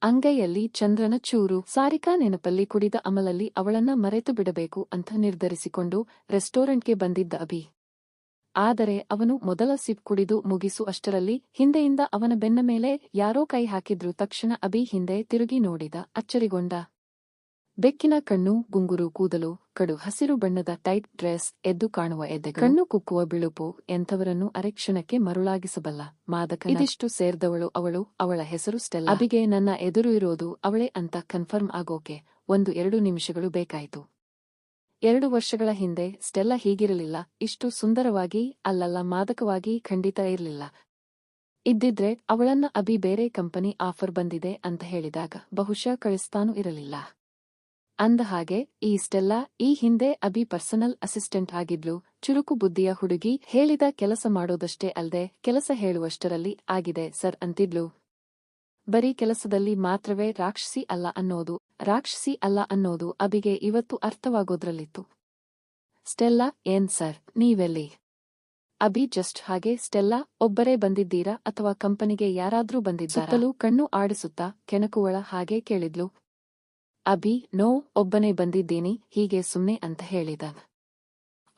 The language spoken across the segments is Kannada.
ಅಂಗೈಯಲ್ಲಿ ಚಂದ್ರನ ಚೂರು. ಸಾರಿಕಾ ನೆನಪಲ್ಲಿ ಕುಡಿದ ಅಮಲಲ್ಲಿ ಅವಳನ್ನ ಮರೆತು ಬಿಡಬೇಕು ಅಂತ ನಿರ್ಧರಿಸಿಕೊಂಡು ರೆಸ್ಟೋರೆಂಟ್ಗೆ ಬಂದಿದ್ದ ಅಭಿ. ಆದರೆ ಅವನು ಮೊದಲ ಸಿಪ್ ಕುಡಿದು ಮುಗಿಸು ಅಷ್ಟರಲ್ಲಿ ಹಿಂದೆಯಿಂದ ಅವನ ಬೆನ್ನ ಮೇಲೆ ಯಾರೋ ಕೈ ಹಾಕಿದ್ರು. ತಕ್ಷಣ ಅಭಿ ಹಿಂದೆ ತಿರುಗಿ ನೋಡಿದ. ಅಚ್ಚರಿಗೊಂಡ. ಬೆಕ್ಕಿನ ಕಣ್ಣು, ಗುಂಗುರು ಕೂದಲು, ಕಡು ಹಸಿರು ಬಣ್ಣದ ಟೈಟ್ ಡ್ರೆಸ್, ಎದ್ದು ಕಾಣುವ ಎದೆಗಳು, ಕಣ್ಣು ಕುಕ್ಕುವ ಬಿಳುಪು ಎಂಥವರನ್ನು ಅರೆಕ್ಷಣಕ್ಕೆ ಮರುಳಾಗಿಸಬಲ್ಲ ಮಾದಕ. ಇದಿಷ್ಟು ಸೇರ್ದವಳು ಅವಳು. ಅವಳ ಹೆಸರು ಸ್ಟೆಲ್ಲಾ. ಅಭಿಗೆ ನನ್ನ ಎದುರು ಇರೋದು ಅವಳೇ ಅಂತ ಕನ್ಫರ್ಮ್ ಆಗೋಕೆ 1-2 ನಿಮಿಷಗಳು ಬೇಕಾಯಿತು. 2 ವರ್ಷಗಳ ಹಿಂದೆ ಸ್ಟೆಲ್ಲಾ ಹೀಗಿರಲಿಲ್ಲ. ಇಷ್ಟು ಸುಂದರವಾಗಿ ಅಲ್ಲಲ್ಲ, ಮಾದಕವಾಗಿ ಖಂಡಿತ ಇರಲಿಲ್ಲ. ಇದ್ದಿದ್ರೆ ಅವಳನ್ನ ಅಭಿ ಬೇರೆ ಕಂಪನಿ ಆಫರ್ ಬಂದಿದೆ ಅಂತ ಹೇಳಿದಾಗ ಬಹುಶಃ ಕಳಿಸ್ತಾನೂ ಇರಲಿಲ್ಲ. ಅಂದಹಾಗೆ ಈ ಸ್ಟೆಲ್ಲಾ ಈ ಹಿಂದೆ ಅಭಿ ಪರ್ಸನಲ್ ಅಸಿಸ್ಟೆಂಟ್ ಆಗಿದ್ಲು. ಚುರುಕು ಬುದ್ಧಿಯ ಹುಡುಗಿ. ಹೇಳಿದ ಕೆಲಸ ಮಾಡೋದಷ್ಟೇ ಅಲ್ದೆ ಕೆಲಸ ಹೇಳುವಷ್ಟರಲ್ಲಿ ಆಗಿದೆ ಸರ್ ಅಂತಿದ್ಲು. ಬರೀ ಕೆಲಸದಲ್ಲಿ ಮಾತ್ರವೇ ರಾಕ್ಷಸಿ ಅಲ್ಲ ಅನ್ನೋದು ಅಭಿಗೆ ಇವತ್ತು ಅರ್ಥವಾಗೋದ್ರಲ್ಲಿತ್ತು. ಸ್ಟೆಲ್ಲಾ, ಏನ್ ಸರ್ ನೀವೆಲ್ಲಿ? ಅಭಿ ಜಸ್ಟ್ ಹಾಗೆ. ಸ್ಟೆಲ್ಲಾ, ಒಬ್ಬರೇ ಬಂದಿದ್ದೀರಾ ಅಥವಾ ಕಂಪನಿಗೆ ಯಾರಾದ್ರೂ ಬಂದಿದ್ದಾರಾ? ಸುತ್ತಲೂ ಕಣ್ಣು ಆಡಿಸುತ್ತಾ ಕೆಣಕುವಳ ಹಾಗೆ ಕೇಳಿದ್ಲು. ಅಭಿ, ನೋ, ಒಬ್ಬನೇ ಬಂದಿದ್ದೀನಿ, ಹೀಗೆ ಸುಮ್ನೆ ಅಂತ ಹೇಳಿದ.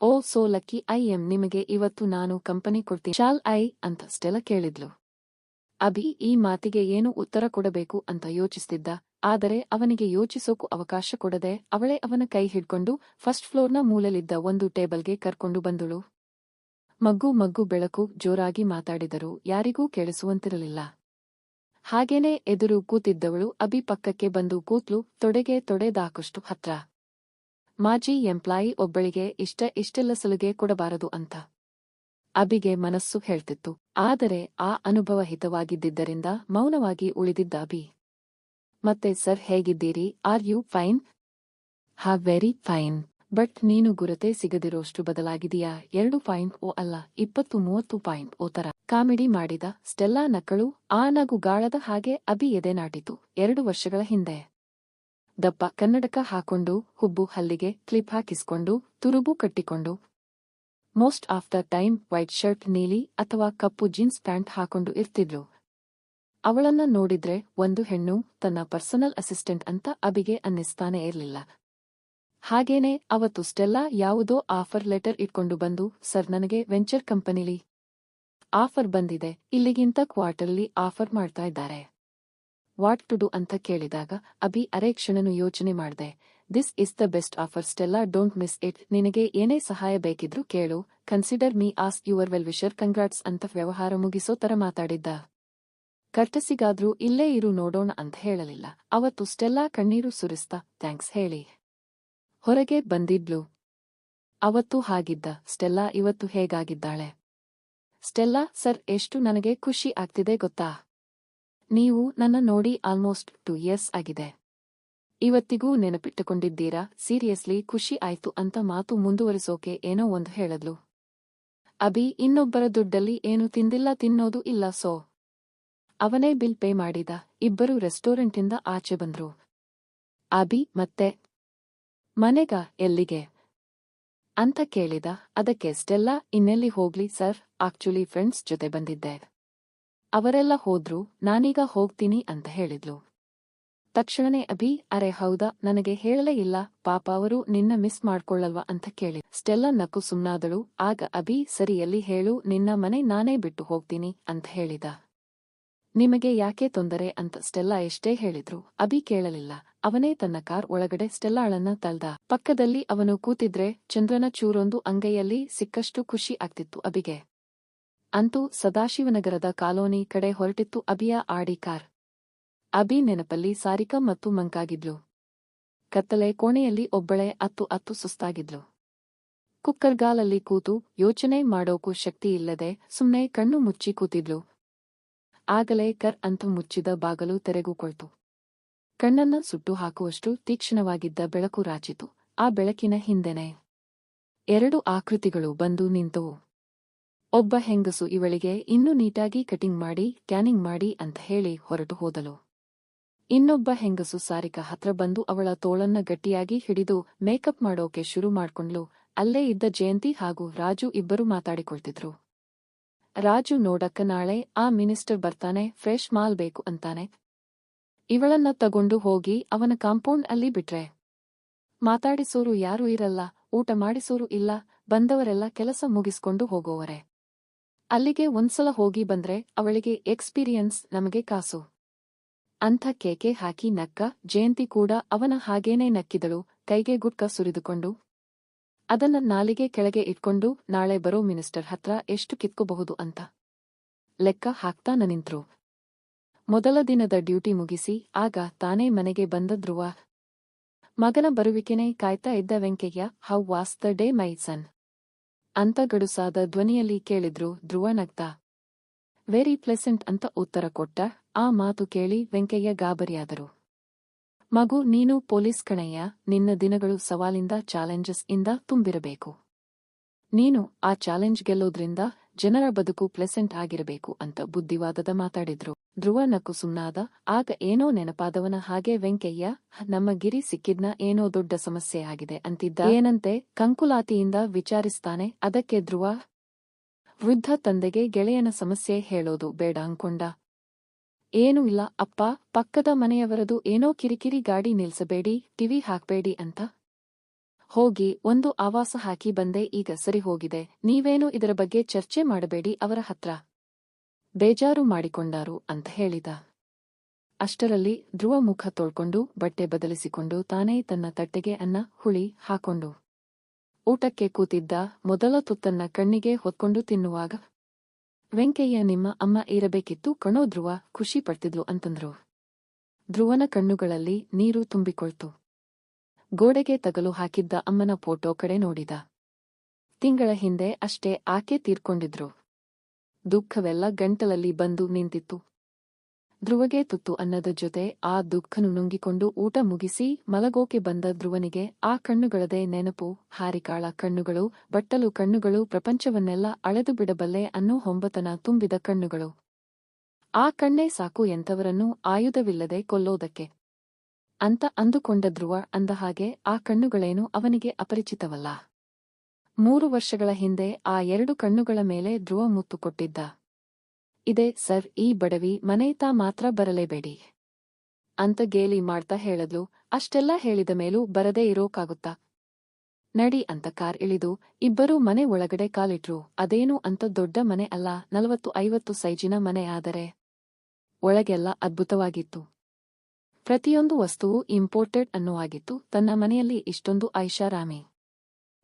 Oh so lucky I M. ನಿಮಗೆ ಇವತ್ತು ನಾನು ಕಂಪನಿ ಕೊಡ್ತೀನಿ. ಶಾಲ್ ಐ ಅಂತ ಸ್ಟೆಲ್ಲಾ ಕೇಳಿದ್ಲು. ಅಭಿ ಈ ಮಾತಿಗೆ ಏನು ಉತ್ತರ ಕೊಡಬೇಕು ಅಂತ ಯೋಚಿಸ್ತಿದ್ದ. ಆದರೆ ಅವನಿಗೆ ಯೋಚಿಸೋಕು ಅವಕಾಶ ಕೊಡದೆ ಅವಳೇ ಅವನ ಕೈ ಹಿಡ್ಕೊಂಡು ಫಸ್ಟ್ ಫ್ಲೋರ್ನ ಮೂಲೆಲಿದ್ದ ಒಂದು ಟೇಬಲ್ಗೆ ಕರ್ಕೊಂಡು ಬಂದಳು. ಮಗ್ಗು ಬೆಳಕು. ಜೋರಾಗಿ ಮಾತಾಡಿದರೂ ಯಾರಿಗೂ ಕೇಳಿಸುವಂತಿರಲಿಲ್ಲ. ಹಾಗೇನೇ ಎದುರು ಕೂತಿದ್ದವಳು ಅಭಿ ಪಕ್ಕಕ್ಕೆ ಬಂದು ಕೂತ್ಲು. ತೊಡೆಗೆ ತೊಡೆದಾಕಷ್ಟು ಹತ್ರ. ಮಾಜಿ ಎಂಪ್ಲಾಯಿ ಒಬ್ಬಳಿಗೆ ಇಷ್ಟೆಲ್ಲ ಸಲುಗೆ ಕೊಡಬಾರದು ಅಂತ ಅಭಿಗೆ ಮನಸ್ಸು ಹೇಳ್ತಿತ್ತು. ಆದರೆ ಆ ಅನುಭವ ಹಿತವಾಗಿದ್ದರಿಂದ ಮೌನವಾಗಿ ಉಳಿದಿದ್ದ ಅಭಿ. ಮತ್ತೆ ಸರ್ ಹೇಗಿದ್ದೀರಿ? Are you fine? ಹಾ, ವೆರಿ ಫೈನ್. ಬಟ್ ನೀನು ಗುರತೆ ಸಿಗದಿರೋಷ್ಟು ಬದಲಾಗಿದೀಯಾ. 2.0 ಅಲ್ಲ, 20-30.0 ತರ. ಕಾಮಿಡಿ ಮಾಡಿದ. ಸ್ಟೆಲ್ಲಾ ನಕ್ಕಳು. ಆ ನಗು ಗಾಳದ ಹಾಗೆ ಅಭಿ ಎದೆ ನಾಟಿತು. 2 ವರ್ಷಗಳ ಹಿಂದೆ. ದಪ್ಪ ಕನ್ನಡಕ ಹಾಕೊಂಡು, ಹುಬ್ಬು ಹಲ್ಲಿಗೆ ಕ್ಲಿಪ್ ಹಾಕಿಸ್ಕೊಂಡು, ತುರುಬು ಕಟ್ಟಿಕೊಂಡು, most of the time white shirt, ನೀಲಿ ಅಥವಾ ಕಪ್ಪು ಜೀನ್ಸ್ ಪ್ಯಾಂಟ್ ಹಾಕೊಂಡು ಇರ್ತಿದ್ಲು. ಅವಳನ್ನ ನೋಡಿದ್ರೆ ಒಂದು ಹೆಣ್ಣು ತನ್ನ ಪರ್ಸನಲ್ ಅಸಿಸ್ಟೆಂಟ್ ಅಂತ ಅಭಿಗೆ ಅನ್ನಿಸ್ತಾನೆ ಇರ್ಲಿಲ್ಲ. ಹಾಗೇನೆ ಅವತ್ತು ಸ್ಟೆಲ್ಲಾ ಯಾವುದೋ ಆಫರ್ ಲೆಟರ್ ಇಟ್ಕೊಂಡು ಬಂದು, ಸರ್ ನನಗೆ ವೆಂಚರ್ ಕಂಪನಿಲಿ ಆಫರ್ ಬಂದಿದೆ, ಇಲ್ಲಿಗಿಂತ ಕ್ವಾರ್ಟರ್ಲಿ ಆಫರ್ ಮಾಡ್ತಾ ಇದ್ದಾರೆ. ವಾಟ್ ಟು ಡು ಅಂತ ಕೇಳಿದಾಗ ಅಭಿ ಅರೆ ಕ್ಷಣನು ಯೋಚನೆ ಮಾಡ್ದೆ. This is the best offer Stella, don't miss it. ನಿನಗೆ ಏನೇ ಸಹಾಯ ಬೇಕಿದ್ರೂ ಕೇಳು. Consider me as your well wisher. Congrats ಅಂತ ವ್ಯವಹಾರ ಮುಗಿಸೋ ತರ ಮಾತಾಡಿದ್ದ. ಕರ್ಟಸಿಗಾದ್ರೂ ಇಲ್ಲೇ ಇರು ನೋಡೋಣ ಅಂತ ಹೇಳಲಿಲ್ಲ. ಅವತ್ತು ಸ್ಟೆಲ್ಲಾ ಕಣ್ಣೀರು ಸುರಿಸ್ತಾ ಥ್ಯಾಂಕ್ಸ್ ಹೇಳಿ ಹೊರಗೆ ಬಂದಿದ್ಲು. ಅವತ್ತು ಹಾಗಿದ್ದ ಸ್ಟೆಲ್ಲಾ ಇವತ್ತು ಹೇಗಾಗಿದ್ದಾಳೆ? ಸ್ಟೆಲ್ಲಾ, ಸರ್ ಎಷ್ಟು ನನಗೆ ಖುಷಿ ಆಗ್ತಿದೆ ಗೊತ್ತಾ? ನೀವು ನನ್ನ ನೋಡಿ ಆಲ್ಮೋಸ್ಟ್ 2 ಇಯರ್ಸ್ ಆಗಿದೆ. ಇವತ್ತಿಗೂ ನೆನಪಿಟ್ಟುಕೊಂಡಿದ್ದೀರಾ? ಸೀರಿಯಸ್ಲಿ ಖುಷಿ ಆಯ್ತು ಅಂತ ಮಾತು ಮುಂದುವರಿಸೋಕೆ ಏನೋ ಒಂದು ಹೇಳದ್ಲು. ಅಭಿ, ಇನ್ನೊಬ್ಬರ ದುಡ್ಡಲ್ಲಿ ಏನು ತಿಂದಿಲ್ಲ, ತಿನ್ನೋದು ಇಲ್ಲ. ಸೋ ಅವನೇ ಬಿಲ್ ಪೇ ಮಾಡಿದ. ಇಬ್ಬರು ರೆಸ್ಟೋರೆಂಟಿಂದ ಆಚೆ ಬಂದ್ರು. ಅಭಿ, ಮತ್ತೆ ಮನೆಗ? ಎಲ್ಲಿಗೆ ಅಂತ ಕೇಳಿದ. ಅದಕ್ಕೆ ಸ್ಟೆಲ್ಲಾ, ಇನ್ನೆಲ್ಲಿ ಹೋಗ್ಲಿ ಸರ್, ಆಕ್ಚುಲಿ ಫ್ರೆಂಡ್ಸ್ ಜೊತೆ ಬಂದಿದ್ದೆ. ಅವರೆಲ್ಲ ಹೋದ್ರು, ನಾನೀಗ ಹೋಗ್ತೀನಿ ಅಂತ ಹೇಳಿದ್ಲು. ತಕ್ಷಣನೇ ಅಭಿ, ಅರೆ ಹೌದಾ, ನನಗೆ ಹೇಳಲೇ ಇಲ್ಲ, ಪಾಪ ಅವರು ನಿನ್ನ ಮಿಸ್ ಮಾಡ್ಕೊಳ್ಳಲ್ವಾ ಅಂತ ಕೇಳಿ. ಸ್ಟೆಲ್ಲಾ ನಕ್ಕು ಸುಮ್ನಾದಳು. ಆಗ ಅಭಿ, ಸರಿ ಎಲ್ಲಿ ಹೇಳು, ನಿನ್ನ ಮನೆ ನಾನೇ ಬಿಟ್ಟು ಹೋಗ್ತೀನಿ ಅಂತ ಹೇಳಿದ. ನಿಮಗೆ ಯಾಕೆ ತೊಂದರೆ ಅಂತ ಸ್ಟೆಲ್ಲಾ ಎಷ್ಟೇ ಹೇಳಿದ್ರು ಅಭಿ ಕೇಳಲಿಲ್ಲ. ಅವನೇ ತನ್ನ ಕಾರ್ ಒಳಗಡೆ ಸ್ಟೆಲ್ಲಾಳನ್ನ ತಳ್ದ. ಪಕ್ಕದಲ್ಲಿ ಅವನು ಕೂತಿದ್ರೆ ಚಂದ್ರನ ಚೂರೊಂದು ಅಂಗೈಯಲ್ಲಿ ಸಿಕ್ಕಷ್ಟು ಖುಷಿ ಆಗ್ತಿತ್ತು ಅಭಿಗೆ. ಅಂತೂ ಸದಾಶಿವನಗರದ ಕಾಲೋನಿ ಕಡೆ ಹೊರಟಿತ್ತು ಅಭಿಯ ಆಡಿ ಕಾರ್. ಅಭಿ ನೆನಪಲ್ಲಿ ಸಾರಿಕಾ ಮತ್ತು ಮಂಕಾಗಿದ್ಲು. ಕತ್ತಲೆ ಕೋಣೆಯಲ್ಲಿ ಒಬ್ಬಳೇ ಅತ್ತು ಸುಸ್ತಾಗಿದ್ಲು. ಕುಕ್ಕರ್ಗಾಲಲ್ಲಿ ಕೂತು ಯೋಚನೆ ಮಾಡೋಕು ಶಕ್ತಿಯಿಲ್ಲದೆ ಸುಮ್ನೆ ಕಣ್ಣು ಮುಚ್ಚಿ ಕೂತಿದ್ಲು. ಆಗಲೇ ಕರ್ ಅಂತ ಮುಚ್ಚಿದ ಬಾಗಲು ತೆರೆದುಕೊಳ್ತು. ಕಣ್ಣನ್ನ ಸುಟ್ಟು ಹಾಕುವಷ್ಟು ತೀಕ್ಷ್ಣವಾಗಿದ್ದ ಬೆಳಕು ರಾಚಿತು. ಆ ಬೆಳಕಿನ ಹಿಂದೆನೆ 2 ಆಕೃತಿಗಳು ಬಂದು ನಿಂತವು. ಒಬ್ಬ ಹೆಂಗಸು ಇವಳಿಗೆ ಇನ್ನೂ ನೀಟಾಗಿ ಕಟಿಂಗ್ ಮಾಡಿ ಟ್ಯಾನಿಂಗ್ ಮಾಡಿ ಅಂತ ಹೇಳಿ ಹೊರಟು ಹೋದಳು. ಇನ್ನೊಬ್ಬ ಹೆಂಗಸು ಸಾರಿಕಾ ಹತ್ರ ಬಂದು ಅವಳ ತೋಳನ್ನ ಗಟ್ಟಿಯಾಗಿ ಹಿಡಿದು ಮೇಕಪ್ ಮಾಡೋಕೆ ಶುರು ಮಾಡ್ಕೊಂಡ್ಲು. ಅಲ್ಲೇ ಇದ್ದ ಜಯಂತಿ ಹಾಗೂ ರಾಜು ಇಬ್ಬರು ಮಾತಾಡಿಕೊಳ್ತಿದ್ರು. ರಾಜು, ನೋಡಕ್ಕ ನಾಳೆ ಆ ಮಿನಿಸ್ಟರ್ ಬರ್ತಾನೆ, ಫ್ರೆಶ್ ಮಾಲ್ ಬೇಕು ಅಂತಾನೆ. ಇವಳನ್ನ ತಗೊಂಡು ಹೋಗಿ ಅವನ ಕಾಂಪೌಂಡ್ ಅಲ್ಲಿ ಬಿಟ್ರೆ ಮಾತಾಡಿಸೋರು ಯಾರೂ ಇರಲ್ಲ, ಊಟ ಮಾಡಿಸೋರು ಇಲ್ಲ, ಬಂದವರೆಲ್ಲ ಕೆಲಸ ಮುಗಿಸ್ಕೊಂಡು ಹೋಗೋವರೆ. ಅಲ್ಲಿಗೆ ಒಂದ್ಸಲ ಹೋಗಿ ಬಂದ್ರೆ ಅವಳಿಗೆ ಎಕ್ಸ್ಪೀರಿಯನ್ಸ್, ನಮಗೆ ಕಾಸು ಅಂಥ ಕೇಕೆ ಹಾಕಿ ನಕ್ಕ. ಜಯಂತಿ ಕೂಡ ಅವನ ಹಾಗೇನೇ ನಕ್ಕಿದಳು, ಕೈಗೆ ಗುಟ್ಕ ಸುರಿದುಕೊಂಡು. ಅದನ್ನ ನಾಲಿಗೆ ಕೆಳಗೆ ಇಟ್ಕೊಂಡು ನಾಳೆ ಬರೋ ಮಿನಿಸ್ಟರ್ ಹತ್ರ ಎಷ್ಟು ಕಿತ್ಕೋಬಹುದು ಅಂತ ಲೆಕ್ಕ ಹಾಕ್ತಾ ನಿಂತ್ರು. ಮೊದಲ ದಿನದ ಡ್ಯೂಟಿ ಮುಗಿಸಿ ಆಗ ತಾನೇ ಮನೆಗೆ ಬಂದ ಧ್ರುವ. ಮಗನ ಬರುವಿಕೆನೇ ಕಾಯ್ತಾ ಇದ್ದ Venkayya. How was the day my son ಅಂತ ಗಡುಸಾದ ಧ್ವನಿಯಲ್ಲಿ ಕೇಳಿದ್ರು. ಧ್ರುವ ನಗ್ತಾ ವೆರಿ ಪ್ಲೆಸೆಂಟ್ ಅಂತ ಉತ್ತರ ಕೊಟ್ಟ. ಆ ಮಾತು ಕೇಳಿ ವೆಂಕಯ್ಯ ಗಾಬರಿಯಾದರು. ಮಗು, ನೀನು ಪೊಲೀಸ್ ಕಣಯ್ಯ, ನಿನ್ನ ದಿನಗಳು ಸವಾಲಿಂದ, ಚಾಲೆಂಜಸ್ ಇಂದ ತುಂಬಿರಬೇಕು. ನೀನು ಆ ಚಾಲೆಂಜ್ ಗೆಲ್ಲೋದ್ರಿಂದ ಜನರ ಬದುಕು ಪ್ಲೆಸೆಂಟ್ ಆಗಿರಬೇಕು ಅಂತ ಬುದ್ಧಿವಾದದ ಮಾತಾಡಿದ್ರು. ಧ್ರುವ ನಕ್ಕು ಸುಮ್ನಾದ. ಆಗ ಏನೋ ನೆನಪಾದವನ ಹಾಗೆ ವೆಂಕಯ್ಯ, ನಮ್ಮ ಗಿರಿ ಸಿಕ್ಕಿದ್ನ ಏನೋ ದೊಡ್ಡ ಸಮಸ್ಯೆ ಆಗಿದೆ ಅಂತಿದ್ದ. ಏನಂತೆ ಕಂಕುಲಾತಿಯಿಂದ ವಿಚಾರಿಸ್ತಾನೆ. ಅದಕ್ಕೆ ಧ್ರುವ ವೃದ್ಧ ತಂದೆಗೆ ಗೆಳೆಯನ ಸಮಸ್ಯೆ ಹೇಳೋದು ಬೇಡ ಅಂಕೊಂಡ. ಏನೂ ಇಲ್ಲ ಅಪ್ಪ, ಪಕ್ಕದ ಮನೆಯವರದು ಏನೋ ಕಿರಿಕಿರಿ, ಗಾಡಿ ನಿಲ್ಸಬೇಡಿ, ಟಿವಿ ಹಾಕ್ಬೇಡಿ ಅಂತ ಹೋಗಿ ಒಂದು ಆವಾಸ ಹಾಕಿ ಬಂದೆ, ಈಗ ಸರಿ ಹೋಗಿದೆ, ನೀವೇನು ಇದರ ಬಗ್ಗೆ ಚರ್ಚೆ ಮಾಡಬೇಡಿ ಅವರ ಹತ್ರ, ಬೇಜಾರು ಮಾಡಿಕೊಂಡಾರು ಅಂತ ಹೇಳಿದ. ಅಷ್ಟರಲ್ಲಿ ಧ್ರುವ ಮುಖ ತೊಳ್ಕೊಂಡು ಬಟ್ಟೆ ಬದಲಿಸಿಕೊಂಡು ತಾನೇ ತನ್ನ ತಟ್ಟೆಗೆ ಅನ್ನ ಹುಳಿ ಹಾಕೊಂಡು ಊಟಕ್ಕೆ ಕೂತಿದ್ದ. ಮೊದಲ ತುತ್ತನ್ನ ಕಣ್ಣಿಗೆ ಹೊತ್ಕೊಂಡು ತಿನ್ನುವಾಗ ವೆಂಕಯ್ಯ, ನಿಮ್ಮ ಅಮ್ಮ ಇರಬೇಕಿತ್ತು ಕಣೋ ಧ್ರುವ, ಖುಷಿ ಪಡ್ತಿದ್ಲು ಅಂತಂದ್ರು. ಧ್ರುವನ ಕಣ್ಣುಗಳಲ್ಲಿ ನೀರು ತುಂಬಿಕೊಳ್ತು. ಗೋಡೆಗೆ ತಗಲು ಹಾಕಿದ್ದ ಅಮ್ಮನ ಫೋಟೋ ಕಡೆ ನೋಡಿದ. ತಿಂಗಳ ಹಿಂದೆ ಅಷ್ಟೇ ಆಕೆ ತೀರ್ಕೊಂಡಿದ್ರು. ದುಃಖವೆಲ್ಲ ಗಂಟಲಲ್ಲಿ ಬಂದು ನಿಂತಿತ್ತು. ಧ್ರುವಗೆ ತುತ್ತು ಅನ್ನದ ಜೊತೆ ಆ ದುಃಖನು ನುಂಗಿಕೊಂಡು ಊಟ ಮುಗಿಸಿ ಮಲಗೋಕೆ ಬಂದ ಧ್ರುವನಿಗೆ ಆ ಕಣ್ಣುಗಳದೇ ನೆನಪು. ಹಾರಿಕಾಳ ಕಣ್ಣುಗಳು, ಬಟ್ಟಲು ಕಣ್ಣುಗಳು, ಪ್ರಪಂಚವನ್ನೆಲ್ಲ ಅಳೆದು ಬಿಡಬಲ್ಲೆ ಅನ್ನೋ ಹೊಂಬತನ ತುಂಬಿದ ಕಣ್ಣುಗಳು. ಆ ಕಣ್ಣೇ ಸಾಕು ಎಂಥವರನ್ನೂ ಆಯುಧವಿಲ್ಲದೆ ಕೊಲ್ಲೋದಕ್ಕೆ ಅಂತ ಅಂದುಕೊಂಡ ಧ್ರುವ. ಅಂದಹಾಗೆ ಆ ಕಣ್ಣುಗಳೇನು ಅವನಿಗೆ ಅಪರಿಚಿತವಲ್ಲ. 3 ವರ್ಷಗಳ ಹಿಂದೆ ಆ 2 ಕಣ್ಣುಗಳ ಮೇಲೆ ಧ್ರುವ ಮುತ್ತು ಕೊಟ್ಟಿದ್ದ. ಇದೆ ಸರ್, ಈ ಬಡವಿ ಮನೆತಾ ಮಾತ್ರ ಬರಲೇಬೇಡಿ ಅಂತ ಗೇಲಿ ಮಾಡ್ತಾ ಹೇಳದ್ಲು. ಅಷ್ಟೆಲ್ಲ ಹೇಳಿದ ಮೇಲೂ ಬರದೇ ಇರೋಕಾಗುತ್ತಾ? ನಡಿ ಅಂತ ಕಾರ್ ಇಳಿದು ಇಬ್ಬರೂ ಮನೆ ಒಳಗಡೆ ಕಾಲಿಟ್ರು. ಅದೇನು ಅಂತ ದೊಡ್ಡ ಮನೆ ಅಲ್ಲ, 40-50 ಸೈಜಿನ ಮನೆ. ಆದರೆ ಒಳಗೆಲ್ಲ ಅದ್ಭುತವಾಗಿತ್ತು. ಪ್ರತಿಯೊಂದು ವಸ್ತುವೂ ಇಂಪೋರ್ಟೆಡ್ ಅನ್ನುವಾಗಿತ್ತು. ತನ್ನ ಮನೆಯಲ್ಲಿ ಇಷ್ಟೊಂದು ಐಷಾರಾಮಿ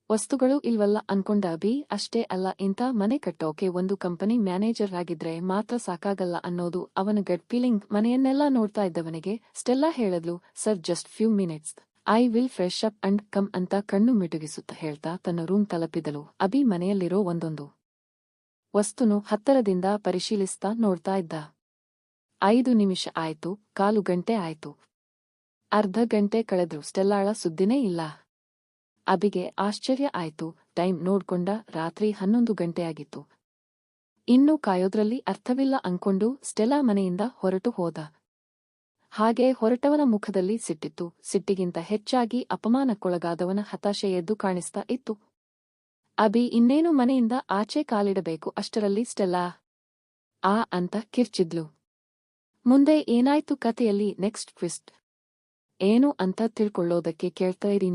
ವಸ್ತುಗಳು ಇಲ್ವಲ್ಲ ಅನ್ಕೊಂಡ ಅಭಿ. ಅಷ್ಟೇ ಅಲ್ಲ, ಇಂಥ ಮನೆ ಕಟ್ಟೋಕೆ ಒಂದು ಕಂಪನಿ ಮ್ಯಾನೇಜರ್ ಆಗಿದ್ರೆ ಮಾತ್ರ ಸಾಕಾಗಲ್ಲ ಅನ್ನೋದು ಅವನ ಗಟ್ ಫೀಲಿಂಗ್. ಮನೆಯನ್ನೆಲ್ಲ ನೋಡ್ತಾ ಇದ್ದವನಿಗೆ ಸ್ಟೆಲ್ಲಾ ಹೇಳದ್ಲು, sir just few minutes, I will fresh up and come ಅಂತ ಕಣ್ಣು ಮಿಟುಗಿಸುತ್ತಾ ಹೇಳ್ತಾ ತನ್ನ ರೂಮ್ ತಲುಪಿದಳು. ಅಭಿ ಮನೆಯಲ್ಲಿರೋ ಒಂದೊಂದು ವಸ್ತುನು ಹತ್ತರದಿಂದ ಪರಿಶೀಲಿಸ್ತಾ ನೋಡ್ತಾ ಇದ್ದ. 5 ನಿಮಿಷ ಆಯ್ತು, 1/4 ಗಂಟೆ ಆಯ್ತು, ಅರ್ಧ ಗಂಟೆ ಕಳೆದ್ರು ಸ್ಟೆಲ್ಲಾಳ ಸುದ್ದಿನೇ ಇಲ್ಲ. ಅಬಿಗೆ ಆಶ್ಚರ್ಯ ಆಯ್ತು. ಟೈಮ್ ನೋಡ್ಕೊಂಡ. ರಾತ್ರಿ 11 ಗಂಟೆಯಾಗಿತ್ತು. ಇನ್ನೂ ಕಾಯೋದ್ರಲ್ಲಿ ಅರ್ಥವಿಲ್ಲ ಅಂದ್ಕೊಂಡು ಸ್ಟೆಲ್ಲಾ ಮನೆಯಿಂದ ಹೊರಟು ಹೋದ. ಹಾಗೆ ಹೊರಟವನ ಮುಖದಲ್ಲಿ ಸಿಟ್ಟಿತ್ತು. ಸಿಟ್ಟಿಗಿಂತ ಹೆಚ್ಚಾಗಿ ಅಪಮಾನಕ್ಕೊಳಗಾದವನ ಹತಾಶೆ ಎದ್ದು ಕಾಣಿಸ್ತಾ ಇತ್ತು. ಅಬಿ ಇನ್ನೇನು ಮನೆಯಿಂದ ಆಚೆ ಕಾಲಿಡಬೇಕು ಅಷ್ಟರಲ್ಲಿ ಸ್ಟೆಲ್ಲಾ ಆ ಅಂತ ಕಿರ್ಚಿದ್ಲು. ಮುಂದೆ ಏನಾಯ್ತು ಕಥೆಯಲ್ಲಿ ನೆಕ್ಸ್ಟ್ ಟ್ವಿಸ್ಟ್ ಏನು ಅಂತ ತಿಳ್ಕೊಳ್ಳೋದಕ್ಕೆ ಕೇಳ್ತಾ ಇರಿ.